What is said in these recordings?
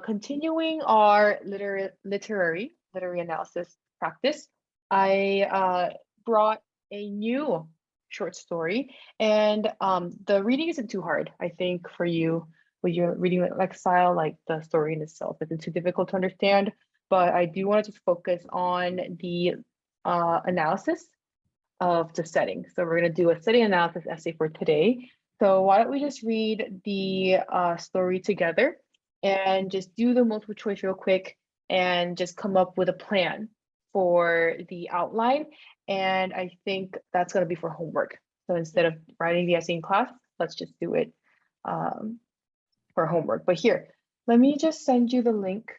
continuing our literary analysis practice, I brought a new short story, and the reading isn't too hard. I think for you, with your reading style, like the story in itself isn't too difficult to understand, but I do want to just focus on the analysis of the setting. So we're going to do a setting analysis essay for today. So why don't we just read the story together and just do the multiple choice real quick and just come up with a plan for the outline. And I think that's going to be for homework. So instead of writing the essay in class, let's just do it for homework. But here, let me just send you the link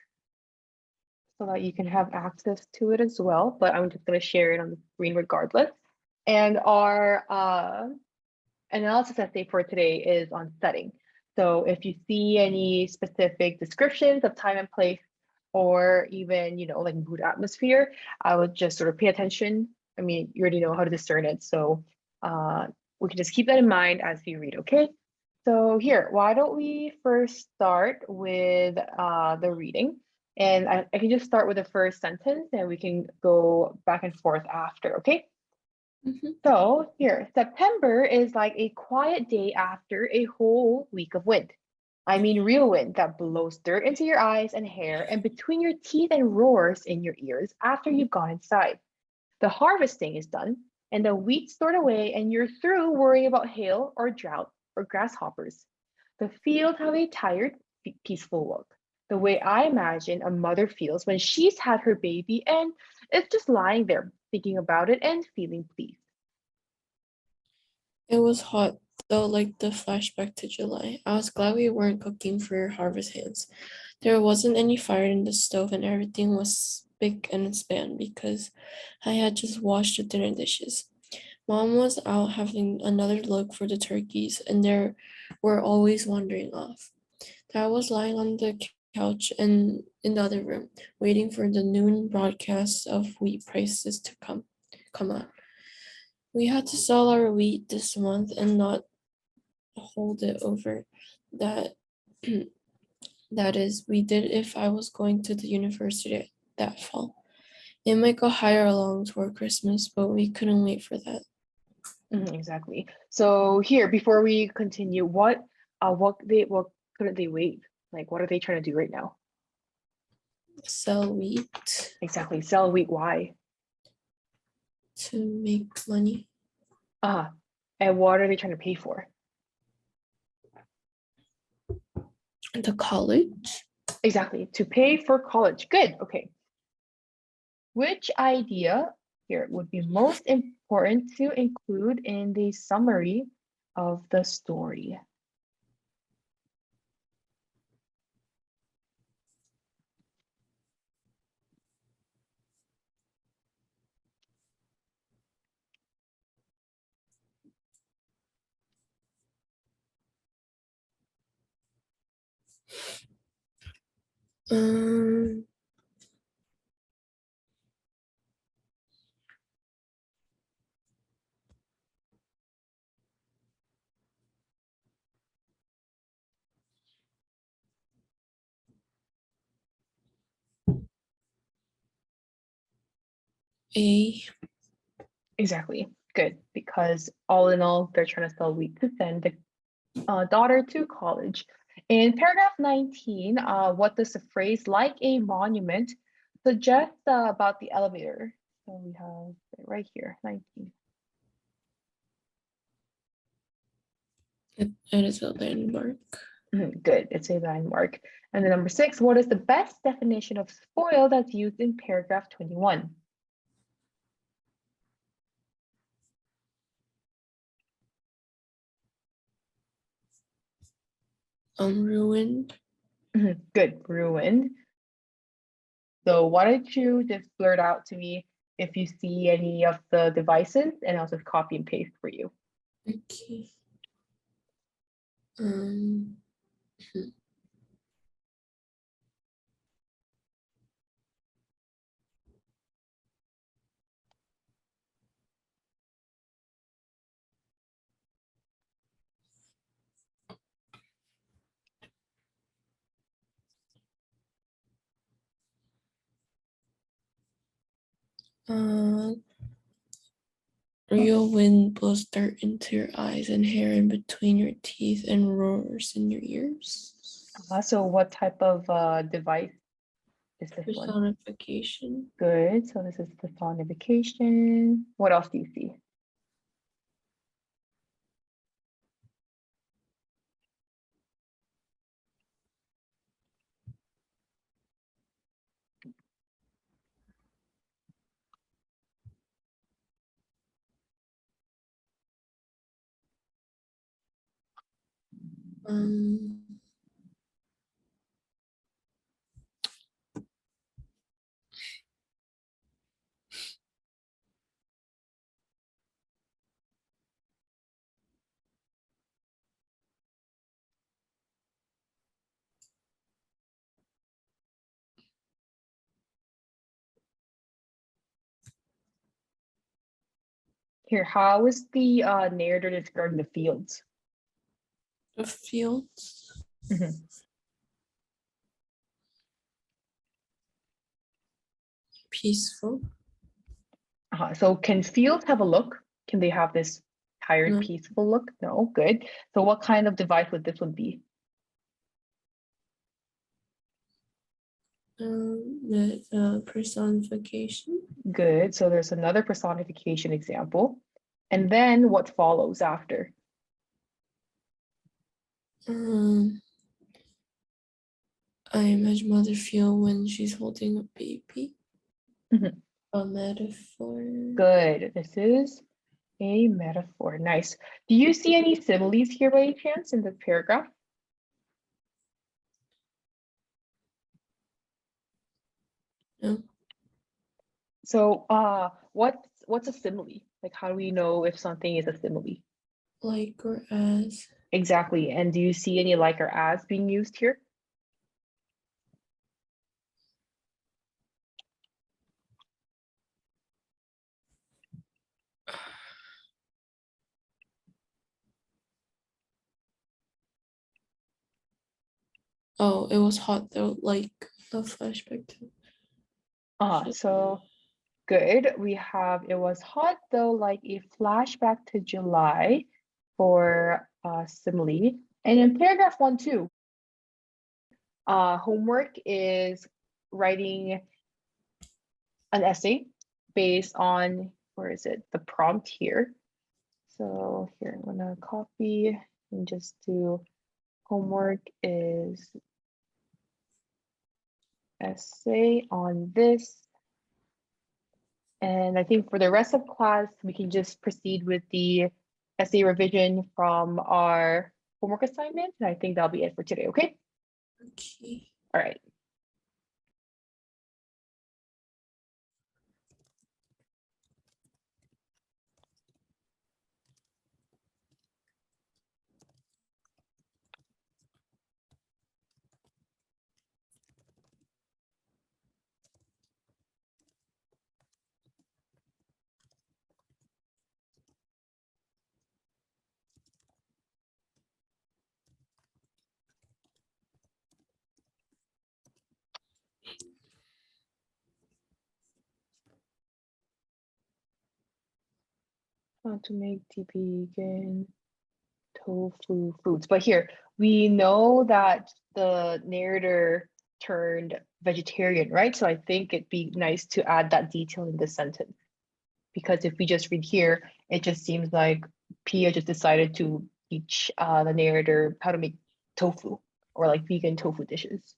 so that you can have access to it as well. But I'm just going to share it on the screen regardless. And our analysis essay for today is on setting. So if you see any specific descriptions of time and place, or even, like mood atmosphere, I would just sort of pay attention. I mean, you already know how to discern it. So we can just keep that in mind as you read, okay? So here, why don't we first start with the reading? And I can just start with the first sentence and we can go back and forth after, okay? So here, September is like a quiet day after a whole week of wind. I mean real wind that blows dirt into your eyes and hair and between your teeth and roars in your ears after you've gone inside. The harvesting is done and the wheat stored away and you're through worrying about hail or drought or grasshoppers. The fields have a tired, peaceful look. The way I imagine a mother feels when she's had her baby and it's just lying there thinking about it and feeling pleased. It was hot, though, like the flashback to July. I was glad we weren't cooking for harvest hands. There wasn't any fire in the stove and everything was big and span because I had just washed the dinner dishes. Mom was out having another look for the turkeys and they were always wandering off. Dad was lying on the couch and in the other room, waiting for the noon broadcast of wheat prices to come out. We had to sell our wheat this month and not hold it over. That that is, we did if I was going to the university that fall. It might go higher along toward Christmas, but we couldn't wait for that. Exactly. So here, before we continue, what couldn't they wait? Like, what are they trying to do right now? Sell wheat. Exactly. Sell wheat. Why? To make money. And what are they trying to pay for? The college. Exactly. To pay for college. Good. Okay. Which idea here would be most important to include in the summary of the story? A. Exactly. Good. Because all in all, they're trying to sell wheat to send the daughter to college. In paragraph 19, what does the phrase like a monument suggest about the elevator? So we have it right here, 19. It is a landmark. Good, it's a landmark. And then number 6, what is the best definition of spoil that's used in paragraph 21? Ruined. Good, ruined. So why don't you just blurt out to me if you see any of the devices and I'll just copy and paste for you. Okay. Real wind blows dirt into your eyes and hair in between your teeth and roars in your ears. So what type of device is this one? Personification. Good. So this is personification. What else do you see? Here, how is the narrator describing the fields? The fields. Mhm. Peaceful. So can fields have a look? Can they have this tired, No. peaceful look? No, good. So what kind of device would this one be? The personification. Good. So there's another personification example. And then what follows after? I imagine mother feel when she's holding a baby. Mhm. A metaphor. Good. This is a metaphor. Nice. Do you see any similes here by any chance in the paragraph? No. So what's a simile? Like how do we know if something is a simile? Like or as. Exactly. And do you see any like or as being used here? Oh, it was hot though, like a flashback to. So good. We have it was hot though, like a flashback to July for simile. And in paragraph 1 too, homework is writing an essay based on, where is it? The prompt here. So here, I'm gonna copy and just do homework is essay on this. And I think for the rest of class, we can just proceed with the essay revision from our homework assignment. And I think that'll be it for today, okay? Okay. All right. How to make the vegan tofu foods. But here, we know that the narrator turned vegetarian, right? So I think it'd be nice to add that detail in this sentence. Because if we just read here, it just seems like Pia just decided to teach the narrator how to make tofu or like vegan tofu dishes.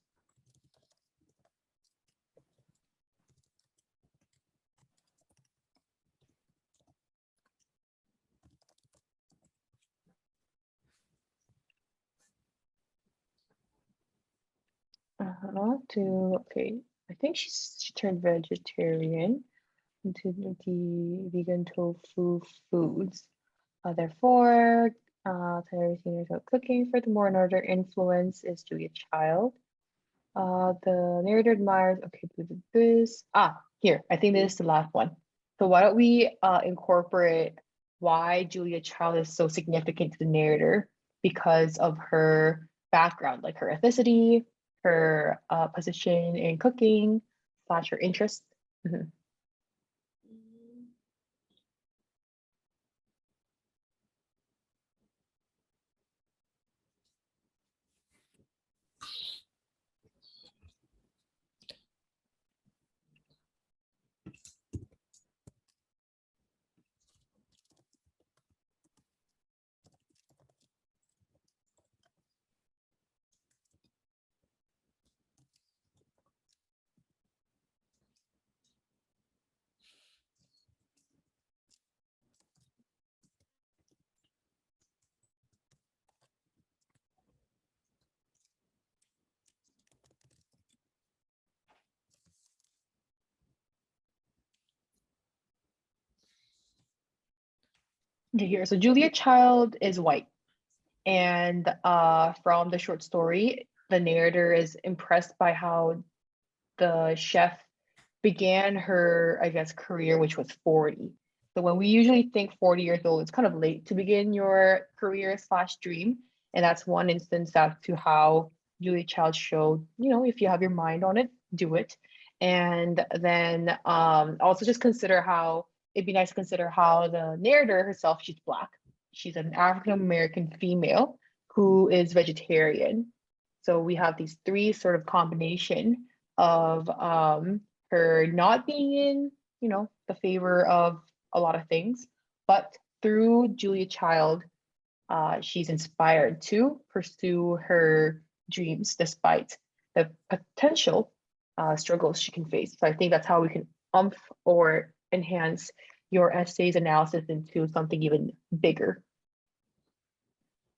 Okay, I think she turned vegetarian into the vegan tofu foods. Therefore, everything about cooking. Furthermore, another influence is Julia Child. The narrator admires, okay, this. Here, I think this is the last one. So why don't we incorporate why Julia Child is so significant to the narrator because of her background, like her ethnicity, her position in cooking, / her interest. Okay, here. So Julia Child is white. And from the short story, the narrator is impressed by how the chef began her, I guess, career, which was 40. So when we usually think 40 years old, it's kind of late to begin your career slash dream. And that's one instance as to how Julia Child showed, if you have your mind on it, do it. And then also just consider how it'd be nice to consider how the narrator herself, she's Black. She's an African American female who is vegetarian. So we have these three sort of combination of her not being in, the favor of a lot of things, but through Julia Child, she's inspired to pursue her dreams despite the potential struggles she can face. So I think that's how we can or enhance your essay's analysis into something even bigger.